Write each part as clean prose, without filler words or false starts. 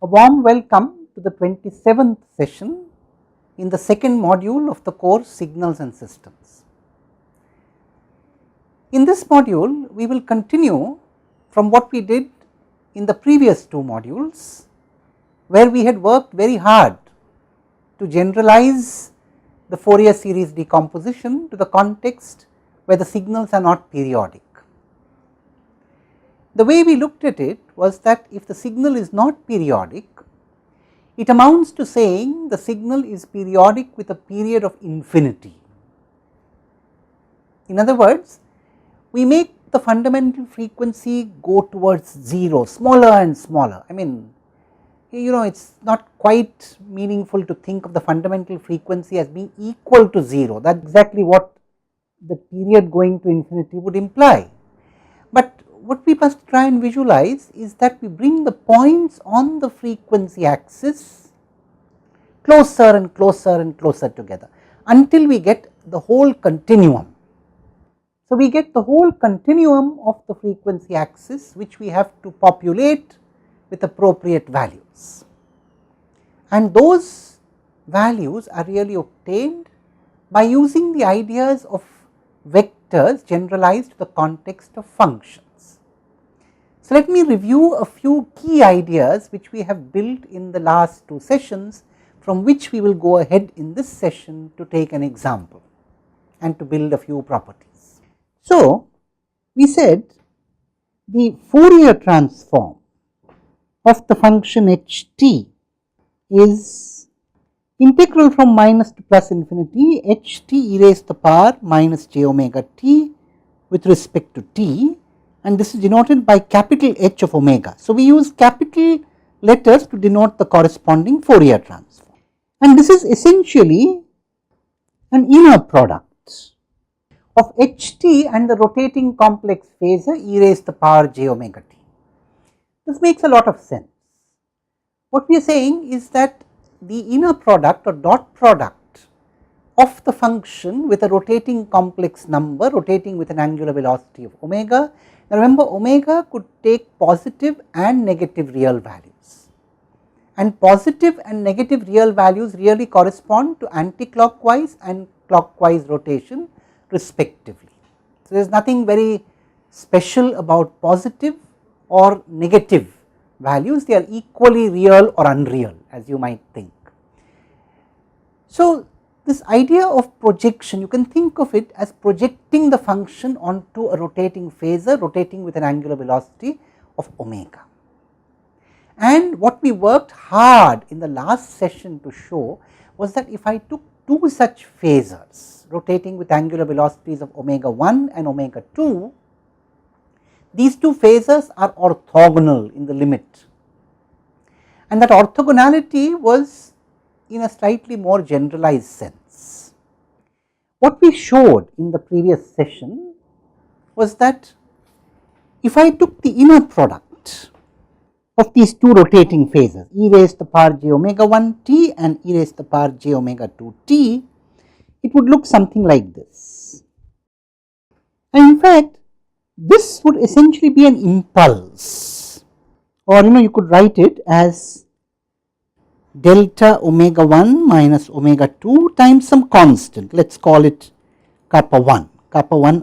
A warm welcome to the 27th session in the second module of the course Signals and Systems. In this module, we will continue from what we did in the previous two modules, where we had worked very hard to generalize the Fourier series decomposition to the context where the signals are not periodic. The way we looked at it was that if the signal is not periodic, it amounts to saying the signal is periodic with a period of infinity. In other words, we make the fundamental frequency go towards 0, smaller and smaller. I mean, it is not quite meaningful to think of the fundamental frequency as being equal to 0. That is exactly what the period going to infinity would imply. But what we must try and visualize is that we bring the points on the frequency axis closer and closer and closer together until we get the whole continuum. So, we get the whole continuum of the frequency axis, which we have to populate with appropriate values, and those values are really obtained by using the ideas of vectors generalized to the context of functions. So, let me review a few key ideas which we have built in the last two sessions, from which we will go ahead in this session to take an example and to build a few properties. So, we said the Fourier transform of the function ht is integral from minus to plus infinity ht e raised to the power minus j omega t with respect to t, and this is denoted by capital H of omega. So, we use capital letters to denote the corresponding Fourier transform, and this is essentially an inner product of ht and the rotating complex phasor e raised to the power j omega t. This makes a lot of sense. What we are saying is that the inner product or dot product of the function with a rotating complex number rotating with an angular velocity of omega. Now, remember, omega could take positive and negative real values, and positive and negative real values really correspond to anti-clockwise and clockwise rotation respectively. So, there is nothing very special about positive or negative values, they are equally real or unreal, as you might think. So, this idea of projection, you can think of it as projecting the function onto a rotating phasor rotating with an angular velocity of omega. And what we worked hard in the last session to show was that if I took two such phasors rotating with angular velocities of omega 1 and omega 2, these two phasors are orthogonal in the limit, and that orthogonality was in a slightly more generalized sense. What we showed in the previous session was that if I took the inner product of these two rotating phasors e raised to the power j omega 1 t and e raised to the power j omega 2 t, it would look something like this. And in fact, this would essentially be an impulse, or you could write it as delta omega 1 minus omega 2 times some constant, let us call it kappa 1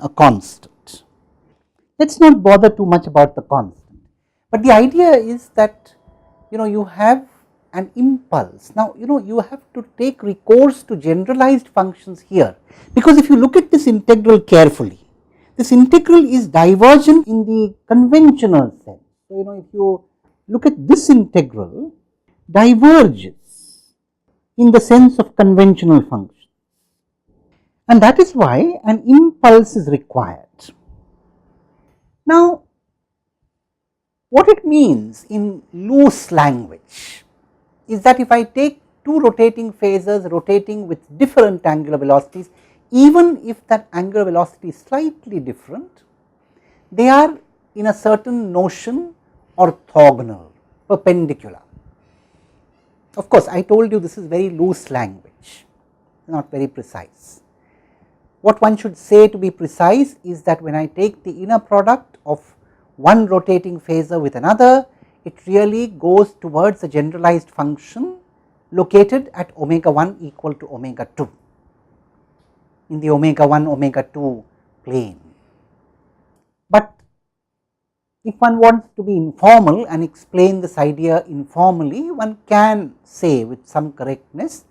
a constant. Let us not bother too much about the constant, but the idea is that you have an impulse. Now, you have to take recourse to generalized functions here, because if you look at this integral carefully, this integral is divergent in the conventional sense. So, if you look at this integral, diverges in the sense of conventional functions, and that is why an impulse is required. Now, what it means in loose language is that if I take two rotating phasors rotating with different angular velocities, even if that angular velocity is slightly different, they are in a certain notion orthogonal, perpendicular. Of course, I told you this is very loose language, not very precise. What one should say to be precise is that when I take the inner product of one rotating phasor with another, it really goes towards a generalized function located at omega 1 equal to omega 2 in the omega 1 omega 2 plane. But if one wants to be informal and explain this idea informally, one can say with some correctness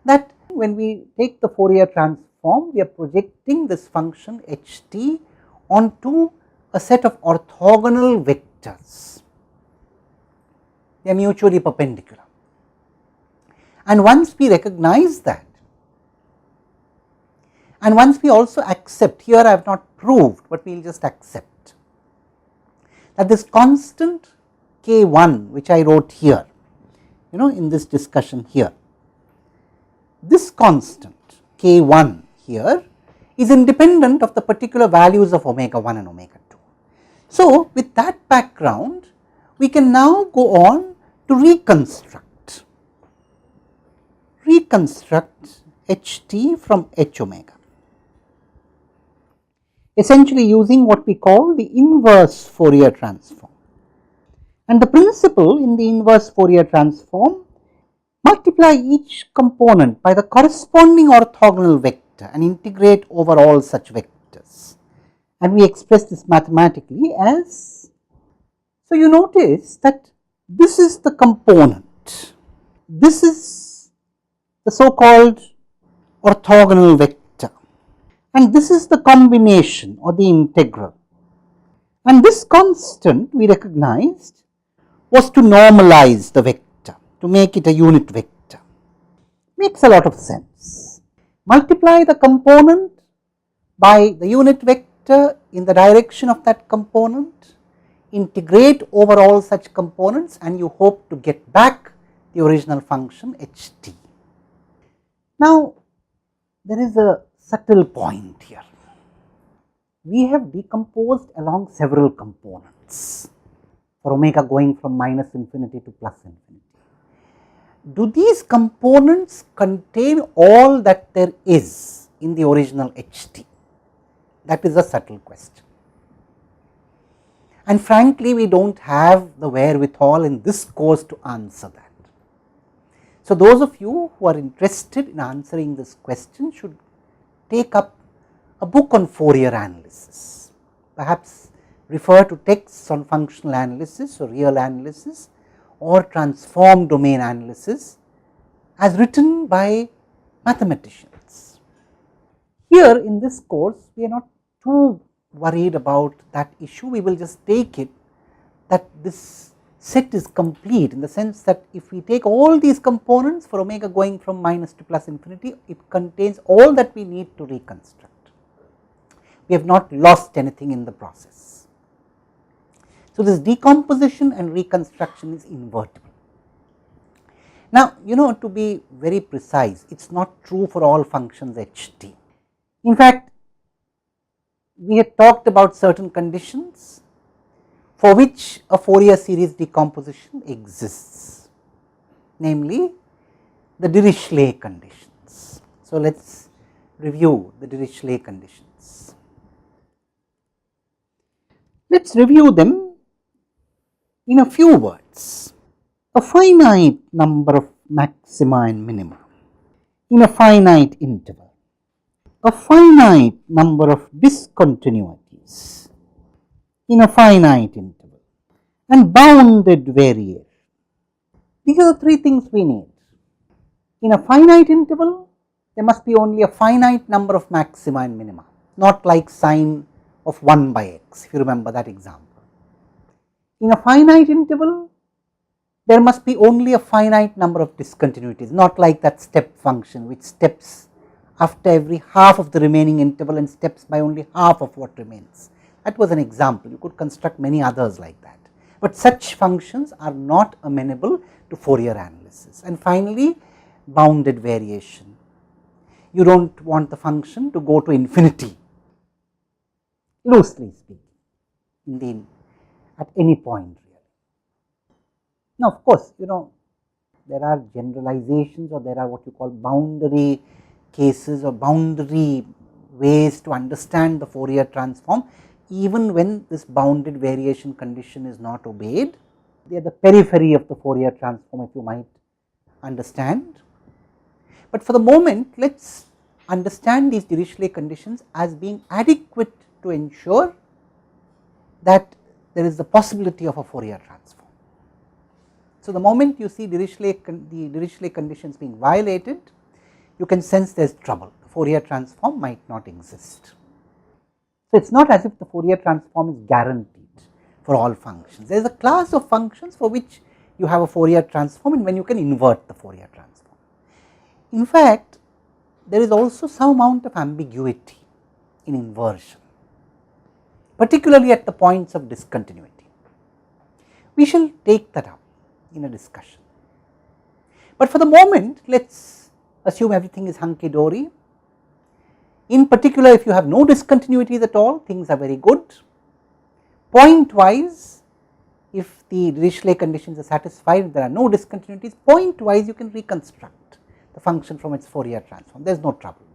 that when we take the Fourier transform, we are projecting this function h t onto a set of orthogonal vectors. They are mutually perpendicular. And once we recognize that, and once we also accept, here I have not proved, but we will just accept that this constant k1 which I wrote here, in this discussion here, this constant k1 here is independent of the particular values of omega 1 and omega 2. So, with that background, we can now go on to reconstruct h t from h omega, essentially using what we call the inverse Fourier transform. And the principle in the inverse Fourier transform, multiply each component by the corresponding orthogonal vector and integrate over all such vectors. And we express this mathematically as, so you notice that this is the component, this is the so called orthogonal vector, and this is the combination or the integral. And this constant we recognized was to normalize the vector, to make it a unit vector. Makes a lot of sense. Multiply the component by the unit vector in the direction of that component, integrate over all such components, and you hope to get back the original function h t. Now, there is a subtle point here. We have decomposed along several components for omega going from minus infinity to plus infinity. Do these components contain all that there is in the original h t? That is a subtle question. And frankly, we do not have the wherewithal in this course to answer that. So, those of you who are interested in answering this question should take up a book on Fourier analysis, perhaps refer to texts on functional analysis or real analysis or transform domain analysis as written by mathematicians. Here in this course, we are not too worried about that issue. We will just take it that this set is complete in the sense that if we take all these components for omega going from minus to plus infinity, it contains all that we need to reconstruct. We have not lost anything in the process. So, this decomposition and reconstruction is invertible. Now, to be very precise, it is not true for all functions h t. In fact, we had talked about certain conditions for which a Fourier series decomposition exists, namely the Dirichlet conditions. So, let us review the Dirichlet conditions. Let us review them in a few words. A finite number of maxima and minima in a finite interval, a finite number of discontinuities in a finite interval, and bounded variation. These are the three things we need. In a finite interval, there must be only a finite number of maxima and minima, not like sine of 1 by x, if you remember that example. In a finite interval, there must be only a finite number of discontinuities, not like that step function which steps after every half of the remaining interval and steps by only half of what remains. That was an example. You could construct many others like that, but such functions are not amenable to Fourier analysis. And finally, bounded variation. You do not want the function to go to infinity, loosely speaking, at any point really. Now, of course, there are generalizations, or there are what you call boundary cases or boundary ways to understand the Fourier transform, even when this bounded variation condition is not obeyed. they are the periphery of the Fourier transform, if you might understand. But for the moment, let us understand these Dirichlet conditions as being adequate to ensure that there is the possibility of a Fourier transform. So, the moment you see the Dirichlet conditions being violated, you can sense there is trouble, the Fourier transform might not exist. So, it is not as if the Fourier transform is guaranteed for all functions. There is a class of functions for which you have a Fourier transform and when you can invert the Fourier transform. In fact, there is also some amount of ambiguity in inversion, particularly at the points of discontinuity. We shall take that up in a discussion. But for the moment, let us assume everything is hunky dory. In particular, if you have no discontinuities at all, things are very good. Point wise, if the Dirichlet conditions are satisfied, there are no discontinuities, point wise you can reconstruct the function from its Fourier transform, there is no trouble.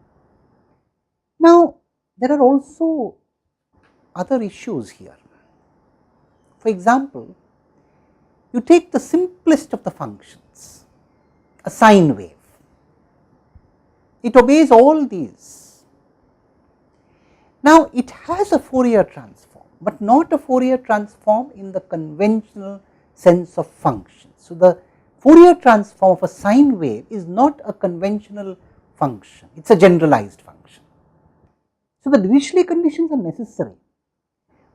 Now, there are also other issues here. For example, you take the simplest of the functions, a sine wave, it obeys all these. Now, it has a Fourier transform, but not a Fourier transform in the conventional sense of function. So, the Fourier transform of a sine wave is not a conventional function, it is a generalized function. So, the Dirichlet conditions are necessary,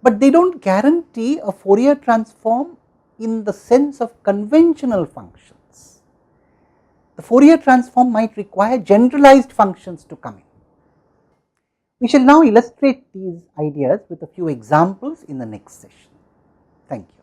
but they do not guarantee a Fourier transform in the sense of conventional functions. The Fourier transform might require generalized functions to come in. We shall now illustrate these ideas with a few examples in the next session. Thank you.